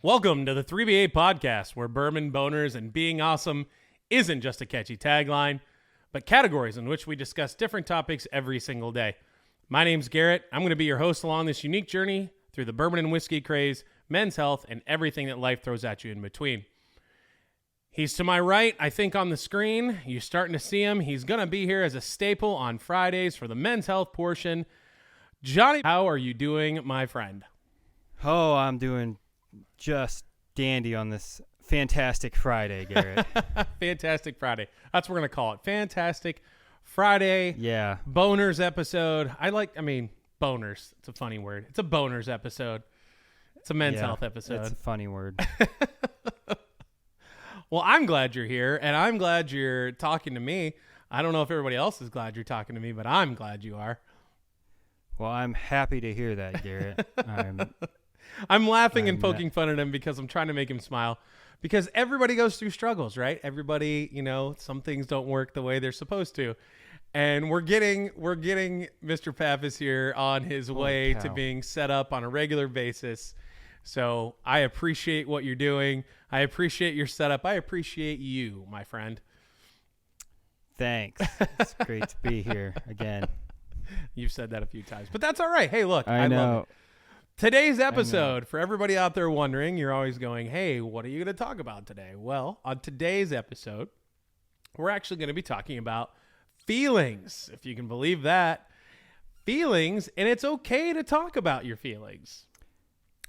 Welcome to the 3BA podcast, where bourbon, boners, and being awesome isn't just a catchy tagline, but categories in which we discuss different topics every single day. My name's Garrett. I'm going to be your host along this unique journey through the bourbon and whiskey craze, men's health, and everything that life throws at you in between. He's to my right, I think on the screen. You're starting to see him. He's going to be here as a staple on Fridays for the men's health portion. Johnny, how are you doing, my friend? Oh, I'm doing just dandy on this fantastic Friday, Garrett. Fantastic Friday. That's what we're going to call it. Fantastic Friday. Yeah. Boners episode. Boners. It's a funny word. It's a boners episode. It's a men's health episode. It's a funny word. Well, I'm glad you're here, and I'm glad you're talking to me. I don't know if everybody else is glad you're talking to me, but I'm glad you are. Well, I'm happy to hear that, Garrett. I'm laughing and poking fun at him because I'm trying to make him smile, because everybody goes through struggles, right? Everybody, some things don't work the way they're supposed to. And we're getting Mr. Pappas here on his way to being set up on a regular basis. So I appreciate what you're doing. I appreciate your setup. I appreciate you, my friend. Thanks. It's great to be here again. You've said that a few times, but that's all right. Hey, look, I know. love it. Today's episode, for everybody out there wondering, you're always going, hey, what are you going to talk about today? Well, on today's episode, we're actually going to be talking about feelings, if you can believe that. Feelings, and it's okay to talk about your feelings.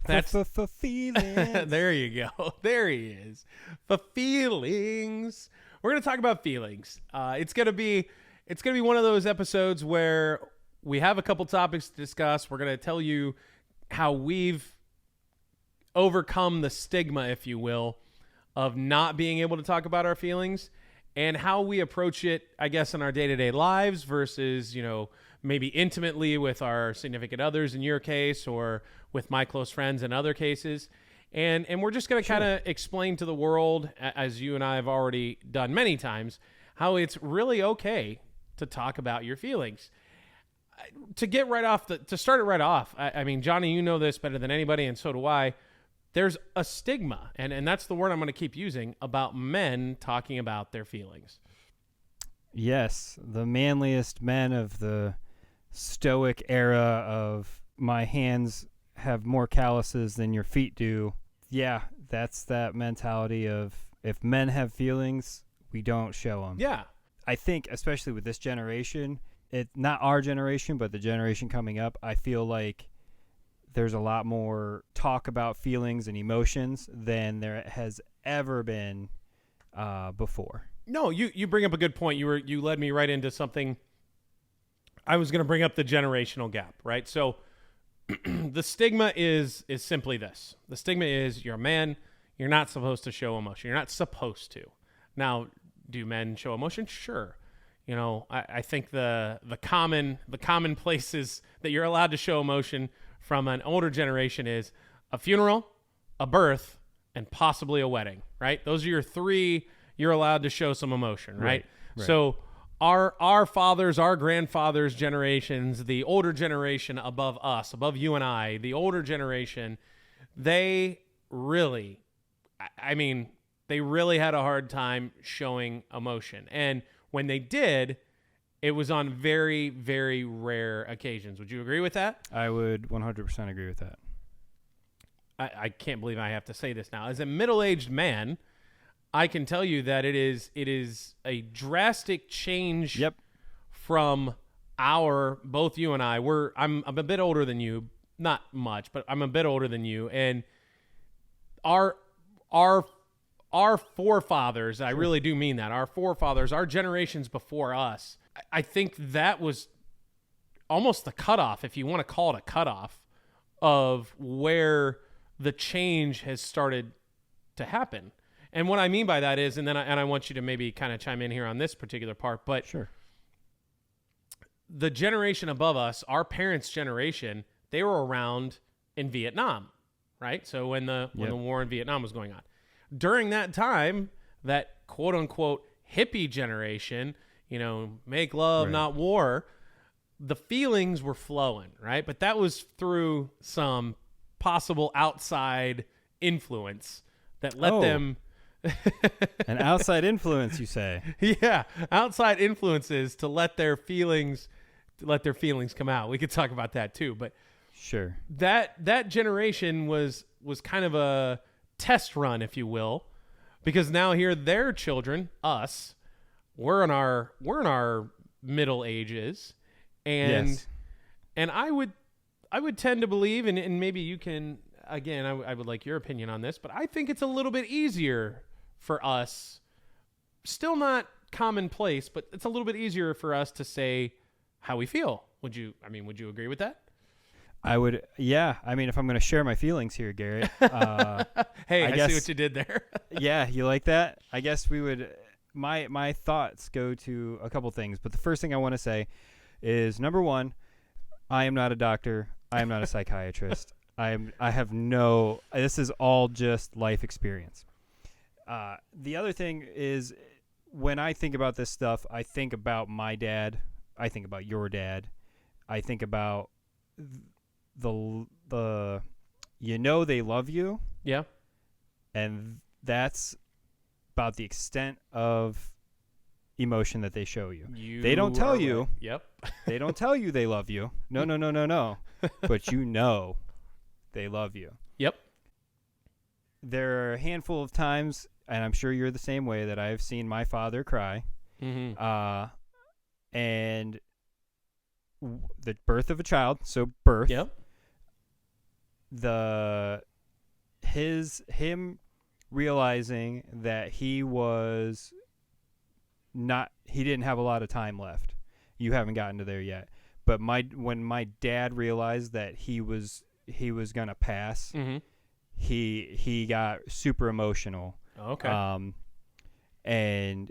That's feelings. There you go. There he is. For feelings. We're going to talk about feelings. It's going to be one of those episodes where we have a couple topics to discuss. We're going to tell you how we've overcome the stigma, if you will, of not being able to talk about our feelings, and how we approach it, I guess, in our day-to-day lives versus, maybe intimately with our significant others in your case, or with my close friends in other cases. And we're just going to kind of explain to the world, as you and I have already done many times, how it's really okay to talk about your feelings. To start it right off, I mean, Johnny, you know this better than anybody, and so do I. There's a stigma, and that's the word I'm going to keep using, about men talking about their feelings. Yes, the manliest men of the stoic era of my hands have more calluses than your feet do. Yeah, that's that mentality of if men have feelings, we don't show them. Yeah. I think, especially with this generation, not our generation, but the generation coming up, I feel like there's a lot more talk about feelings and emotions than there has ever been before. No, you bring up a good point. You led me right into something. I was going to bring up the generational gap, right? So the stigma is simply this. The stigma is you're a man, you're not supposed to show emotion. You're not supposed to. Now, do men show emotion? Sure. I think the common places that you're allowed to show emotion from an older generation is a funeral, a birth, and possibly a wedding, right? Those are your three you're allowed to show some emotion, right? So our fathers, our grandfathers' generations, the older generation above us, above you and I, the older generation, they really had a hard time showing emotion. And when they did, it was on very, very rare occasions. Would you agree with that? I would 100% agree with that. I can't believe I have to say this now. As a middle-aged man, I can tell you that it is a drastic change from both you and I. I'm a bit older than you, not much, but I'm a bit older than you, and our forefathers, I really do mean that, our forefathers, our generations before us, I think that was almost the cutoff, if you want to call it a cutoff, of where the change has started to happen. And what I mean by that is, and I want you to maybe kind of chime in here on this particular part, but sure. The generation above us, our parents' generation, they were around in Vietnam, right? So when the war in Vietnam was going on. During that time, that quote unquote hippie generation, make love, not war, the feelings were flowing, right? But that was through some possible outside influence that let Oh. them An outside influence, you say? yeah, outside influences to let their feelings come out. We could talk about that too, but Sure. that generation was kind of a test run, if you will, because now here their children, us, we're in our middle ages, and Yes. and I would tend to believe, and maybe you can, again, I would like your opinion on this, but I think it's a little bit easier for us, still not commonplace, but it's a little bit easier for us to say how we feel. Would you agree with that? I would, yeah. I mean, if I'm going to share my feelings here, Garrett, Hey, I guess- see what you did there. yeah, you like that? I guess we would. My thoughts go to a couple things, but the first thing I want to say is, number one, I am not a doctor. I am not a psychiatrist. I have no. This is all just life experience. The other thing is, when I think about this stuff, I think about my dad. I think about your dad. I think about the they love you, Yeah. and that's about the extent of emotion that they show you. They don't tell are you. right. Yep. They don't tell you they love you. No. But you know they love you. Yep. There are a handful of times, and I'm sure you're the same way, that I've seen my father cry. Mm-hmm. And the birth of a child, so birth. Yep. Him realizing that he didn't have a lot of time left. You haven't gotten to there yet. But when my dad realized that he was gonna pass, Mm-hmm. he got super emotional. Okay. And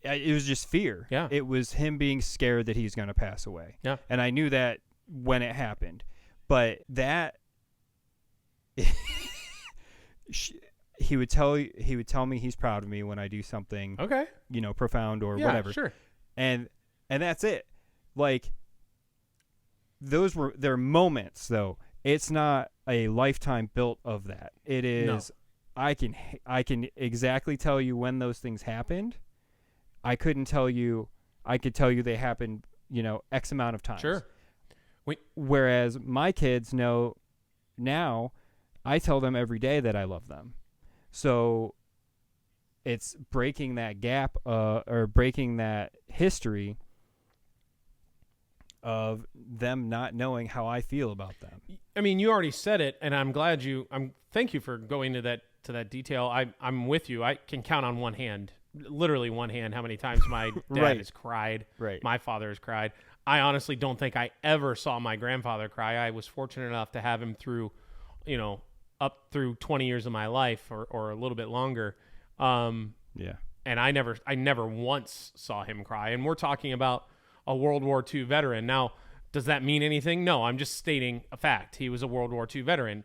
it was just fear. Yeah. It was him being scared that he's gonna pass away. Yeah. And I knew that when it happened, but that he would tell me he's proud of me when I do something, Okay. profound or Yeah. whatever. Sure. And that's it. Like, they're moments, though. It's not a lifetime built of that. It is. I can exactly tell you when those things happened. I couldn't tell you. I could tell you they happened, X amount of times. Sure. Whereas my kids know now, I tell them every day that I love them. So it's breaking that gap, or breaking that history of them not knowing how I feel about them. I mean, you already said it, and I'm glad thank you for going to that detail. I'm with you. I can count on one hand, literally one hand, how many times my dad Right. has cried. Right. My father has cried. I honestly don't think I ever saw my grandfather cry. I was fortunate enough to have him through, up through 20 years of my life, or a little bit longer. Yeah. And I never once saw him cry. And we're talking about a World War II veteran. Now, does that mean anything? No, I'm just stating a fact. He was a World War II veteran.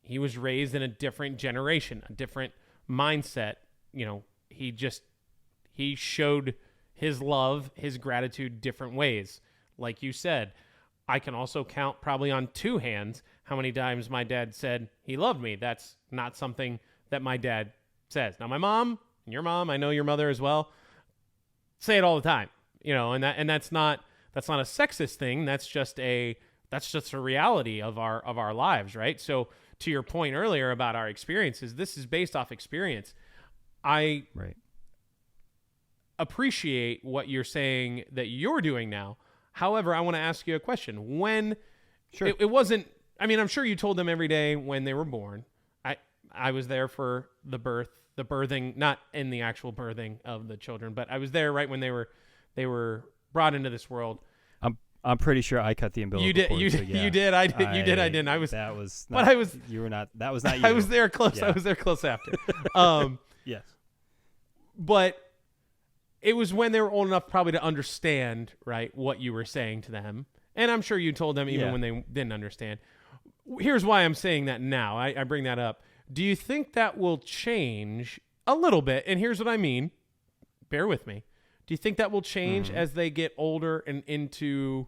He was raised in a different generation, a different mindset. He showed his love, his gratitude different ways. Like you said, I can also count probably on two hands how many times my dad said he loved me. That's not something that my dad says. Now, my mom and your mom, I know your mother as well, say it all the time. And that's not a sexist thing. That's just a reality of our lives, right? So to your point earlier about our experiences, this is based off experience. I Right. appreciate what you're saying that you're doing now. However, I want to ask you a question. When Sure. it wasn't, I mean, I'm sure you told them every day when they were born. I was there for the birthing, not in the actual birthing of the children, but I was there right when they were brought into this world. I'm pretty sure I cut the umbilical You did. cord, You so did. yeah. You did. I did. You did. I didn't. I was. That was. But Not, I was. You were not. That was not you. I was there close. Yeah. I was there close after. Yes. But it was when they were old enough probably to understand, right, what you were saying to them. And I'm sure you told them even Yeah. when they didn't understand. Here's why I'm saying that now. I bring that up. Do you think that will change a little bit? And here's what I mean. Bear with me. Do you think that will change as they get older and into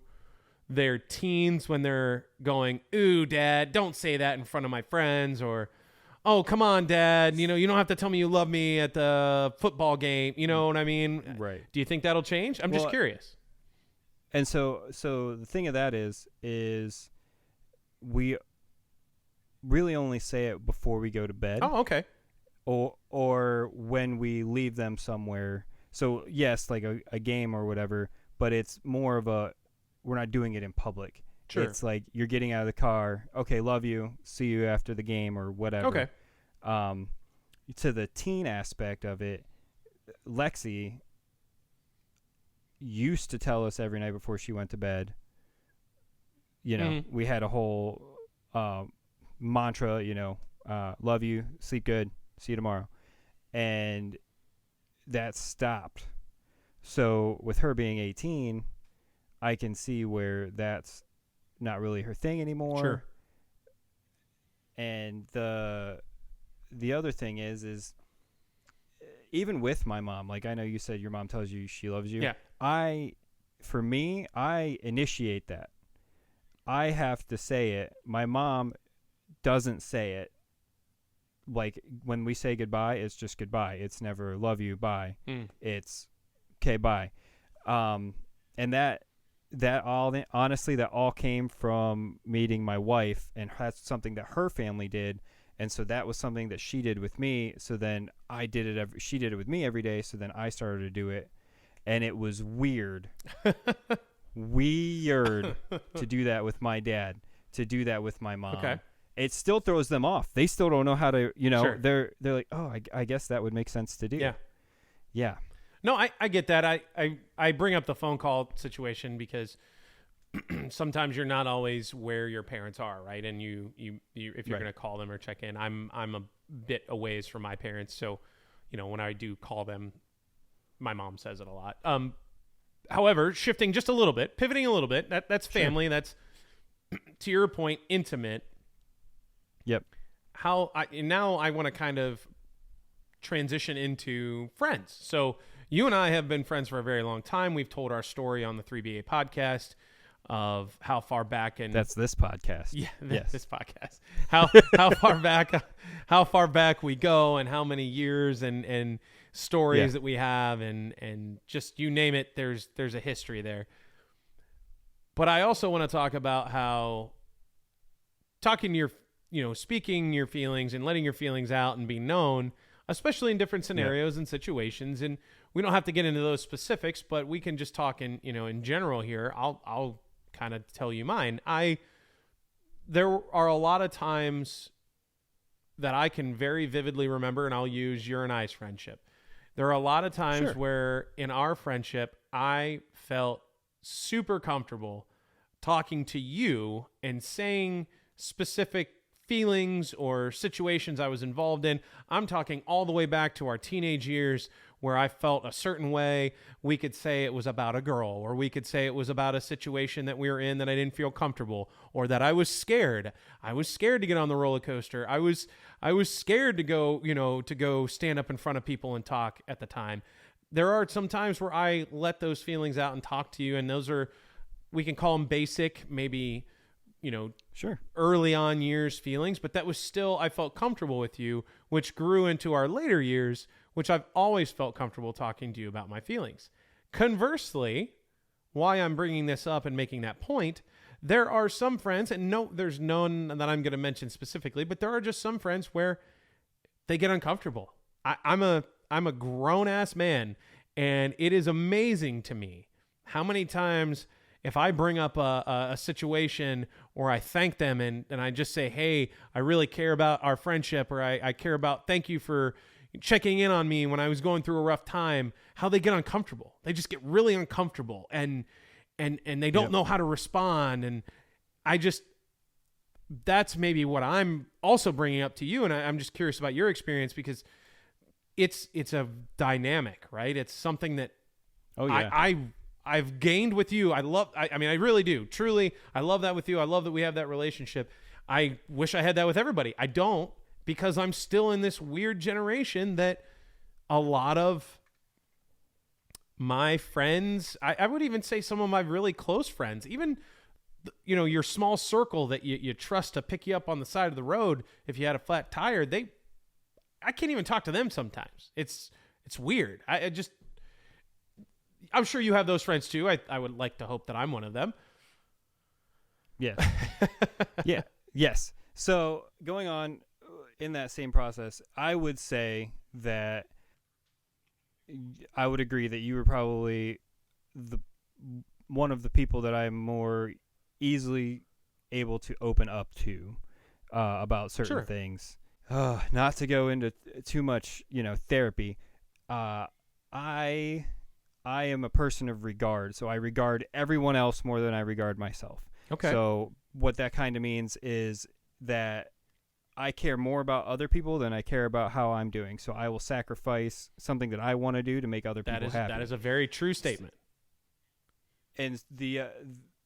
their teens, when they're going, "Ooh, Dad, don't say that in front of my friends," or oh, come on, Dad, you don't have to tell me you love me at the football game. You know what I mean? Right. Do you think that'll change? I'm just curious. And so the thing of that is we really only say it before we go to bed. Oh, okay. Or when we leave them somewhere. So yes, like a game or whatever, but it's more of we're not doing it in public. Sure. It's like you're getting out of the car. Okay, love you. See you after the game or whatever. Okay. To the teen aspect of it, Lexi used to tell us every night before she went to bed. We had a whole mantra. Love you, sleep good, see you tomorrow, and that stopped. So with her being 18, I can see where that's not really her thing anymore. Sure. And the other thing is even with my mom, like I know you said your mom tells you she loves you. Yeah. I initiate that. I have to say it. My mom doesn't say it. Like when we say goodbye, it's just goodbye. It's never love you, bye. It's okay, bye. And that all came from meeting my wife, and that's something that her family did, and so that was something that she did with me. So then she did it with me every day. So then I started to do it, and it was weird to do that with my dad, to do that with my mom. Okay. It still throws them off. They still don't know how to, Sure. They're like, oh, I guess that would make sense to do. Yeah. No, I get that. I bring up the phone call situation because sometimes you're not always where your parents are, right? And you if you're Right. going to call them or check in, I'm a bit a ways from my parents, so when I do call them, my mom says it a lot. However, shifting just a little bit, pivoting a little bit, that's family. Sure. That's, to your point, intimate. Yep. Now I want to kind of transition into friends. So you and I have been friends for a very long time. We've told our story on the 3BA podcast of how far back, and that's this podcast. Yeah, yes. This podcast. How far back we go, and how many years and stories that we have, and just you name it. There's a history there. But I also want to talk about how talking to speaking your feelings and letting your feelings out and being known, especially in different scenarios and situations. And we don't have to get into those specifics, but we can just talk in general here. I'll kind of tell you mine. There are a lot of times that I can very vividly remember, and I'll use your and I's friendship. There are a lot of times where in our friendship, I felt super comfortable talking to you and saying specific feelings or situations I was involved in. I'm talking all the way back to our teenage years where I felt a certain way. We could say it was about a girl, or we could say it was about a situation that we were in that I didn't feel comfortable, or that I was scared. I was scared to get on the roller coaster. I was scared to go stand up in front of people and talk at the time. There are some times where I let those feelings out and talk to you, and those are, we can call them basic, maybe early on years feelings, but that was still, I felt comfortable with you, which grew into our later years, which I've always felt comfortable talking to you about my feelings. Conversely, why I'm bringing this up and making that point, there are some friends, and no, there's none that I'm going to mention specifically, but there are just some friends where they get uncomfortable. I'm a grown ass man, and it is amazing to me how many times if I bring up a situation, or I thank them and I just say, hey, I really care about our friendship, or I care about, thank you for checking in on me when I was going through a rough time, how they get uncomfortable. They just get really uncomfortable and they don't know how to respond. And that's maybe what I'm also bringing up to you. And I'm just curious about your experience, because it's a dynamic, right? It's something that I've gained with you. I really do. Truly, I love that with you. I love that we have that relationship. I wish I had that with everybody. I don't, because I'm still in this weird generation that a lot of my friends, I would even say some of my really close friends, even your small circle that you trust to pick you up on the side of the road if you had a flat tire, I can't even talk to them sometimes. It's weird. I'm sure you have those friends too. I would like to hope that I'm one of them. Yes. Yeah. Yes. So going on in that same process, I would say that I would agree that you were probably one of the people that I'm more easily able to open up to about certain things. Not to go into too much, therapy. I am a person of regard, so I regard everyone else more than I regard myself. Okay. So what that kind of means is that I care more about other people than I care about how I'm doing. So I will sacrifice something that I want to do to make other people happy. That is a very true statement. And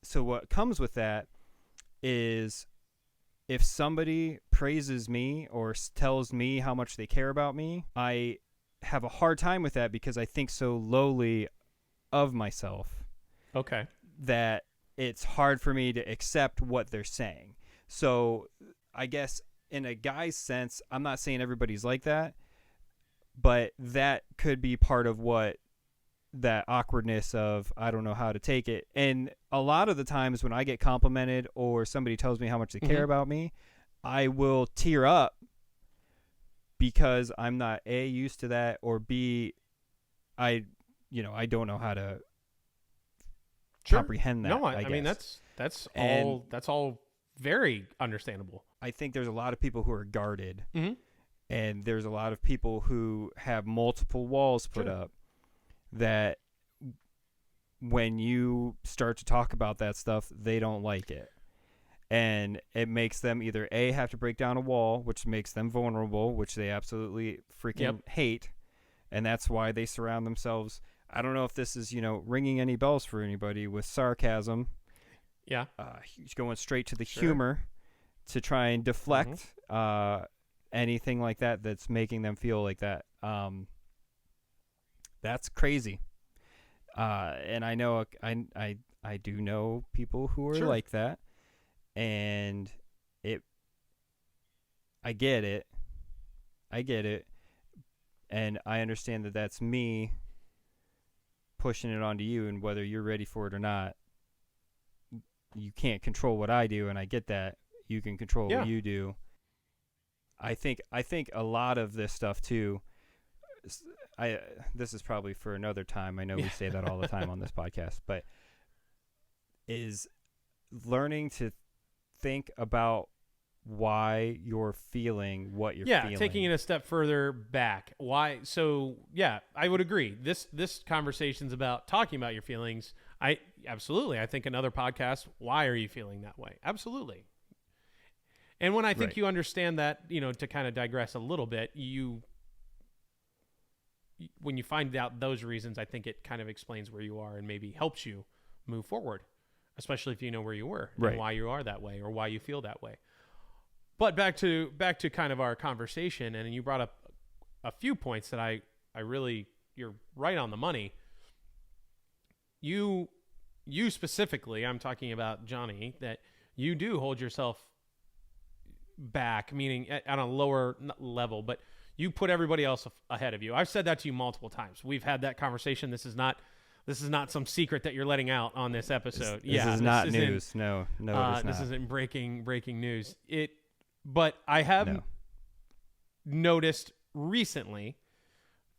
so what comes with that is if somebody praises me or tells me how much they care about me, I have a hard time with that because I think so lowly of myself. Okay. That it's hard for me to accept what they're saying. So I guess in a guy's sense, I'm not saying everybody's like that, but that could be part of what that awkwardness of I don't know how to take it. And a lot of the times when I get complimented or somebody tells me how much they care about me, I will tear up because I'm not A, used to that, or B, I don't know how to comprehend that. No, I mean that's all very understandable. I think there's a lot of people who are guarded, and there's a lot of people who have multiple walls put up that when you start to talk about that stuff, they don't like it. And it makes them either A, have to break down a wall, which makes them vulnerable, which they absolutely freaking hate. And that's why they surround themselves. I don't know if this is, ringing any bells for anybody with sarcasm. Yeah. He's going straight to the humor to try and deflect anything like that that's making them feel like that. That's crazy. And I know I do know people who are like that. And I get it. And I understand that that's me pushing it onto you, and whether you're ready for it or not, you can't control what I do, and I get that. You can control what you do. I think a lot of this stuff too, this is probably for another time. I know we say that all the time on this podcast, but is learning to think about why you're feeling what you're feeling. Yeah, taking it a step further back. Why? So, I would agree. This conversation's about talking about your feelings. I think another podcast, why are you feeling that way? Absolutely. And when I think you understand that, to kind of digress a little bit, when you find out those reasons, I think it kind of explains where you are and maybe helps you move forward, especially if you know where you were and why you are that way or why you feel that way. But back to kind of our conversation, and you brought up a few points that I really, you're right on the money. You specifically, I'm talking about Johnny, that you do hold yourself back, meaning at a lower level, but you put everybody else ahead of you. I've said that to you multiple times. We've had that conversation. This is not some secret that you're letting out on this episode. This is not news. No, it is not. This isn't breaking news. But I have noticed recently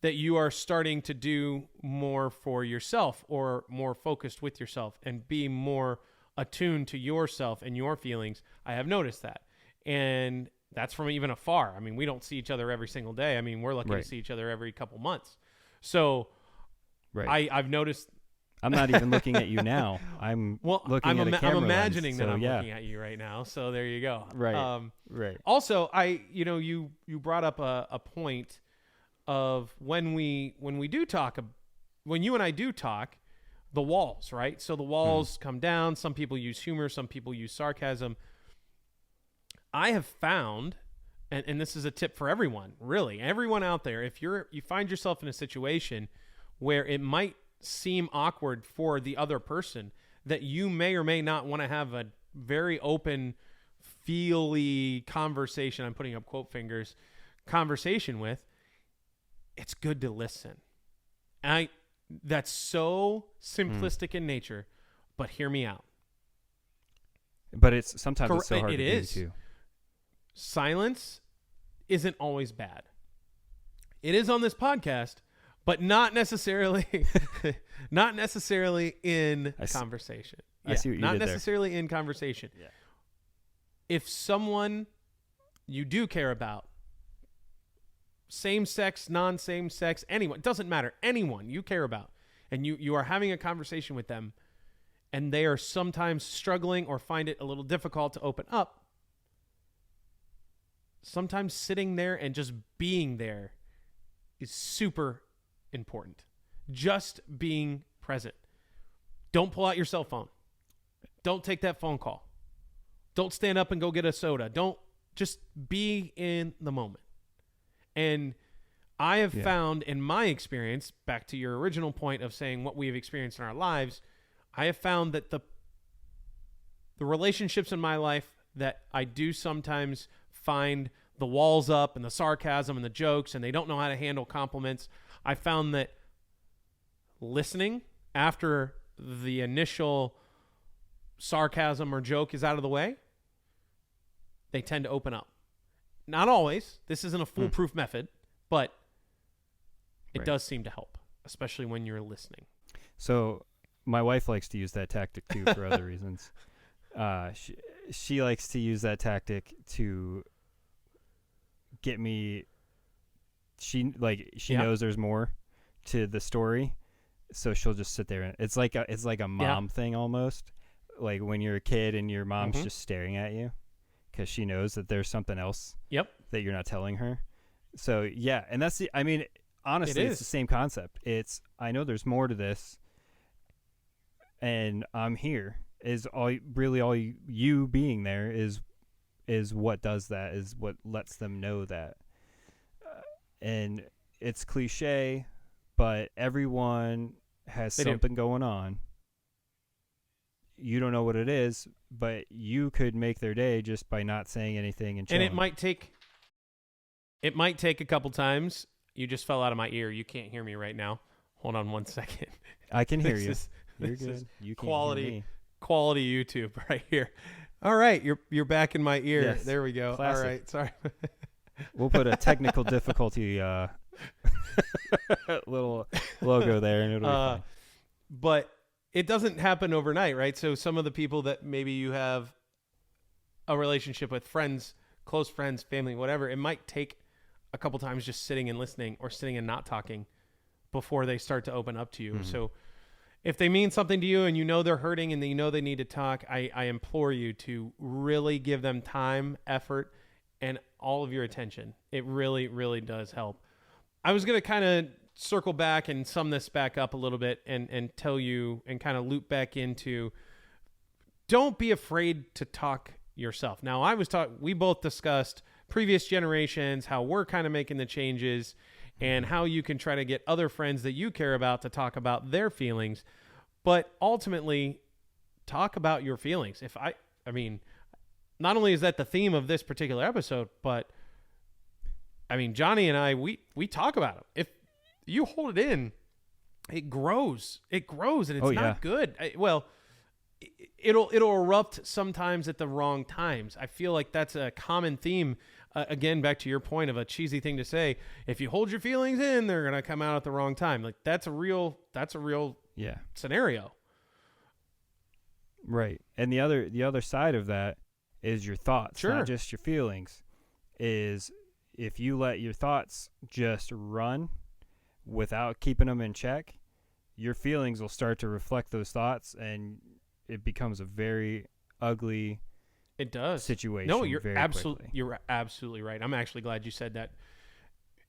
that you are starting to do more for yourself, or more focused with yourself, and be more attuned to yourself and your feelings. I have noticed that. And that's from even afar. I mean, we don't see each other every single day. I mean, we're lucky to see each other every couple months. So I've noticed. I'm not even looking at you now. I'm looking at a camera I'm imagining lens, that I'm looking at you right now. So there you go. Right. Also, you brought up a point of when we do talk, when you and I do talk, the walls, right? So the walls come down. Some people use humor. Some people use sarcasm. I have found, and this is a tip for everyone, really, everyone out there, if you find yourself in a situation where it might seem awkward for the other person, that you may or may not want to have a very open, feely conversation, I'm putting up quote fingers, conversation with, it's good to listen. That's so simplistic in nature, but hear me out. But it's sometimes it's so hard It to is. do too. Silence isn't always bad. It is on this podcast, but not necessarily in conversation. I see what you not did there. necessarily in conversation. Yeah. If someone you do care about, same sex, non-same sex, anyone, doesn't matter, anyone you care about, and you are having a conversation with them, and they are sometimes struggling or find it a little difficult to open up, sometimes sitting there and just being there is super important. Just being present. Don't pull out your cell phone. Don't take that phone call. Don't stand up and go get a soda. Don't, just be in the moment. And I have found in my experience, back to your original point of saying what we have experienced in our lives, I have found that the relationships in my life that I do sometimes find the walls up and the sarcasm and the jokes, and they don't know how to handle compliments, I found that listening after the initial sarcasm or joke is out of the way, they tend to open up. Not always. This isn't a foolproof method, but it does seem to help, especially when you're listening. So my wife likes to use that tactic too for other reasons. She likes to use that tactic to get me. She knows there's more to the story, so she'll just sit there and it's like a mom thing almost, like when you're a kid and your mom's just staring at you because she knows that there's something else that you're not telling her. So yeah, and that's honestly it's the same concept. It's, I know there's more to this, and I'm here. Is all you being there is what does that, is what lets them know that. And it's cliche, but everyone has something going on. You don't know what it is, but you could make their day just by not saying anything and chilling. And it might take a couple times. You just fell out of my ear. You can't hear me right now. Hold on one second. I can hear you. You're good. You can't quality hear me. Quality YouTube right here. All right, you're back in my ear. Yes. There we go. Classic. All right, sorry. We'll put a technical difficulty little logo there, and it'll be fine. But it doesn't happen overnight, right? So some of the people that maybe you have a relationship with, friends, close friends, family, whatever, it might take a couple times just sitting and listening or sitting and not talking before they start to open up to you. So if they mean something to you and you know they're hurting and you know they need to talk, I implore you to really give them time, effort, and all of your attention. It really, really does help. I was going to kind of circle back and sum this back up a little bit and tell you and kind of loop back into, don't be afraid to talk yourself. Now, we both discussed previous generations, how we're kind of making the changes, and how you can try to get other friends that you care about to talk about their feelings. But ultimately, talk about your feelings. Not only is that the theme of this particular episode, but Johnny and I, we talk about it. If you hold it in, it grows, and it's not good. It'll erupt sometimes at the wrong times. I feel like that's a common theme. Again, back to your point of a cheesy thing to say. If you hold your feelings in, they're gonna come out at the wrong time. Like that's a real scenario. Right. And the other side of that is your thoughts, not just your feelings. Is if you let your thoughts just run without keeping them in check, your feelings will start to reflect those thoughts, and it becomes a very ugly situation. No, you're absolutely right. I'm actually glad you said that.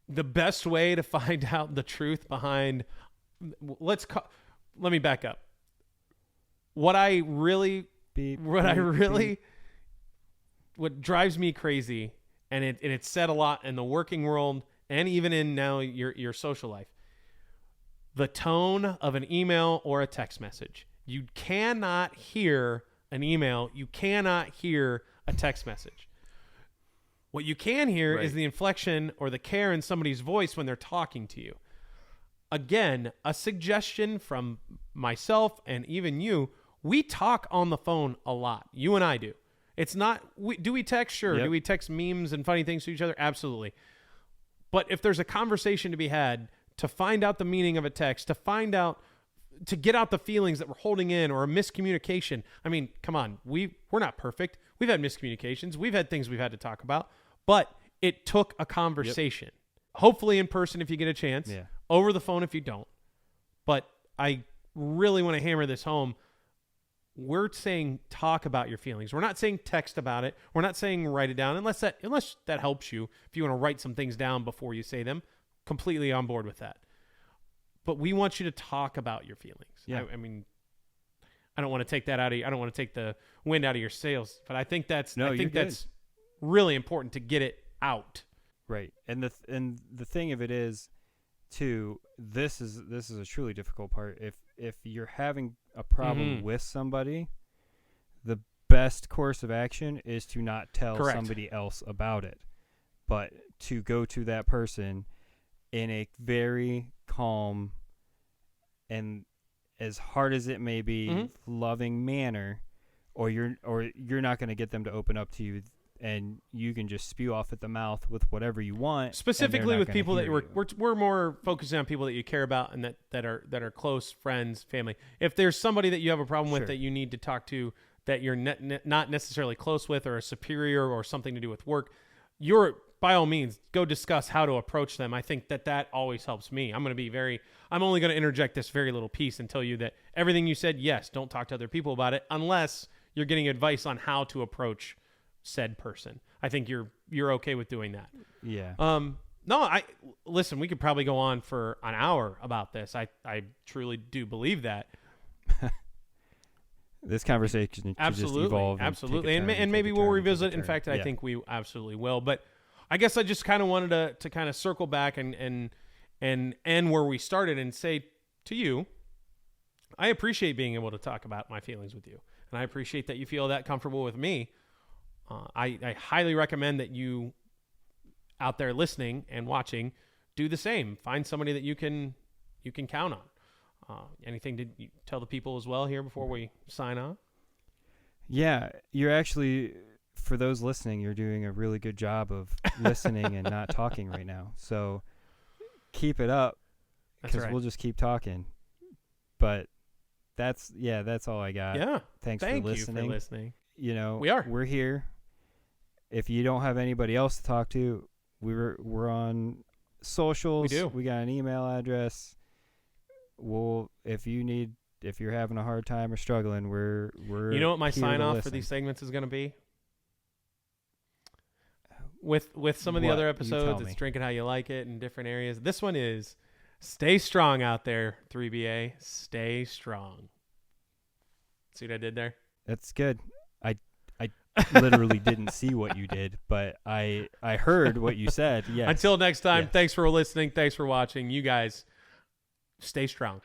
The best way to find out the truth behind let me back up. What drives me crazy, and it's said a lot in the working world and even in now your social life. The tone of an email or a text message. You cannot hear an email. You cannot hear a text message. What you can hear is the inflection or the care in somebody's voice when they're talking to you. Again, a suggestion from myself and even you, we talk on the phone a lot. You and I do. It's not, do we text? Sure. Yep. Do we text memes and funny things to each other? Absolutely. But if there's a conversation to be had, to find out the meaning of a text, to get out the feelings that we're holding in or a miscommunication. I mean, come on, we're not perfect. We've had miscommunications. We've had things we've had to talk about, but it took a conversation. Yep. Hopefully in person if you get a chance, over the phone if you don't. But I really want to hammer this home. We're saying talk about your feelings. We're not saying text about it. We're not saying write it down unless that helps you. If you want to write some things down before you say them, completely on board with that. But we want you to talk about your feelings. Yeah. I mean, I don't want to take that out of you. I don't want to take the wind out of your sails, but I think that's really important to get it out. Right. And the thing of it is, too, this is a truly difficult part. If you're having a problem with somebody, the best course of action is to not tell somebody else about it, but to go to that person in a very calm and, as hard as it may be, loving manner, or you're not going to get them to open up to you, and you can just spew off at the mouth with whatever you want. Specifically with people that we're more focusing on people that you care about and that are close friends, family. If there's somebody that you have a problem with that you need to talk to, that you're not necessarily close with, or a superior, or something to do with work, by all means, go discuss how to approach them. I think that always helps me. I'm only going to interject this very little piece and tell you that everything you said, yes, don't talk to other people about it unless you're getting advice on how to approach said person. I think you're okay with doing that. Yeah. No, listen, we could probably go on for an hour about this. I truly do believe that. This conversation should just evolve. Absolutely. And maybe we'll revisit. In fact, I think we absolutely will. But I guess I just kind of wanted to kind of circle back and end where we started and say to you, I appreciate being able to talk about my feelings with you. And I appreciate that you feel that comfortable with me. I highly recommend that you out there listening and watching do the same. Find somebody that you can count on. Anything to tell the people as well here before we sign off? Yeah, you're actually, for those listening, you're doing a really good job of listening and not talking right now. So keep it up, because we'll just keep talking. But that's all I got. Yeah. Thank you for listening. We're here. If you don't have anybody else to talk to, we're on socials. We do. We got an email address. If you're having a hard time or struggling, we're You know what my sign off listen. for these segments is going to be? With some of the other episodes, it's Drinking How You Like It in different areas. This one is stay strong out there, 3BA. Stay strong. See what I did there? That's good. I literally didn't see what you did, but I heard what you said. Yes. Until next time, Thanks for listening. Thanks for watching. You guys stay strong.